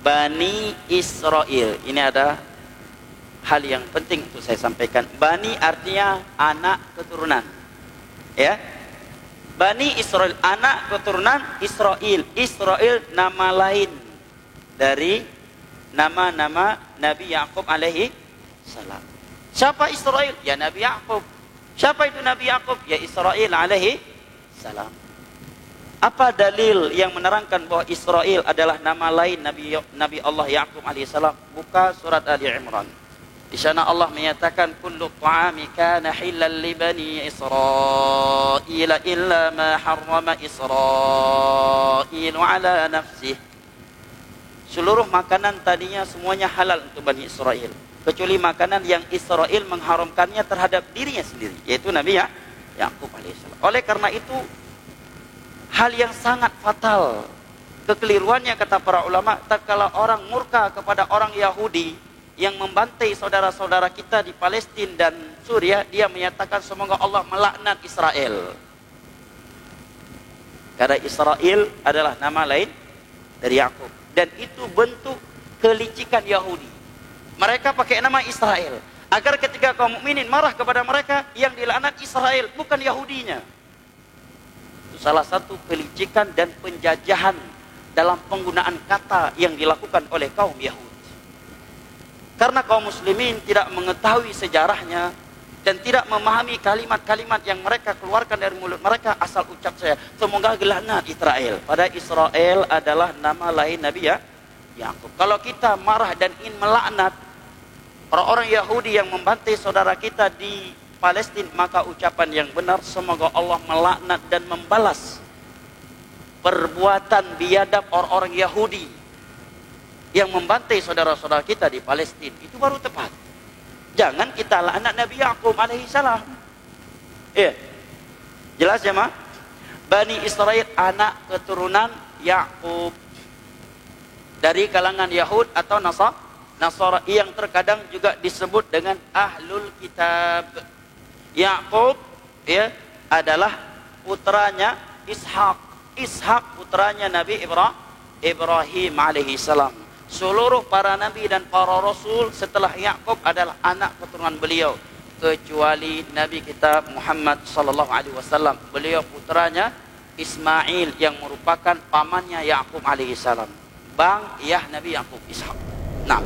Bani Israel. Ini ada hal yang penting untuk saya sampaikan. Bani artinya anak keturunan. Ya. Bani Israel, anak keturunan Israel. Israel nama lain dari nama-nama Nabi Yakub alaihi salam. Siapa Israel? Ya Nabi Yakub. Siapa itu Nabi Yakub? Ya Israel alaihi salam. Apa dalil yang menerangkan bahwa Israel adalah nama lain Nabi Allah Yakub alaihi salam? Buka surat Ali Imran. Di sana Allah menyatakan kullu ta'ami kana halal li bani Israil illa ma harrama Israil ala nafsih. Seluruh makanan tadinya semuanya halal untuk Bani Israel, kecuali makanan yang Israel mengharamkannya terhadap dirinya sendiri, yaitu Nabi Yakub alaihissalam. Oleh karena itu, hal yang sangat fatal, kekeliruannya kata para ulama, tatkala orang murka kepada orang Yahudi yang membantai saudara-saudara kita di Palestina dan Suriah, dia menyatakan semoga Allah melaknat Israel. Karena Israel adalah nama lain dari Yakub, dan itu bentuk kelicikan Yahudi. Mereka pakai nama Israel agar ketika kaum mukminin marah kepada mereka, yang dilaknat Israel bukan Yahudinya. Itu salah satu kelicikan dan penjajahan dalam penggunaan kata yang dilakukan oleh kaum Yahudi. Karena kaum muslimin tidak mengetahui sejarahnya dan tidak memahami kalimat-kalimat yang mereka keluarkan dari mulut mereka, asal ucap saya semoga gelaknat Israel. Pada Israel adalah nama lain Nabi Yakub. Kalau kita marah dan ingin melaknat orang-orang Yahudi yang membantai saudara kita di Palestina, maka ucapan yang benar semoga Allah melaknat dan membalas perbuatan biadab orang-orang Yahudi yang membantai saudara-saudara kita di Palestina. Itu baru tepat. Jangan kita laknat Nabi Yakub alaihi salam. Ya. Jelas ya, Ma? Bani Israel anak keturunan Yakub dari kalangan Yahud atau Nasara yang terkadang juga disebut dengan Ahlul Kitab. Yakub ya adalah putranya Ishak. Ishak putranya Nabi Ibrahim alaihi salam. Seluruh para nabi dan para rasul setelah Yakub adalah anak keturunan beliau, kecuali Nabi kita Muhammad sallallahu alaihi wasallam. Beliau putranya Ismail yang merupakan pamannya Yakub alaihi salam. Bang Yah Nabi Yakub Ishak. Nah,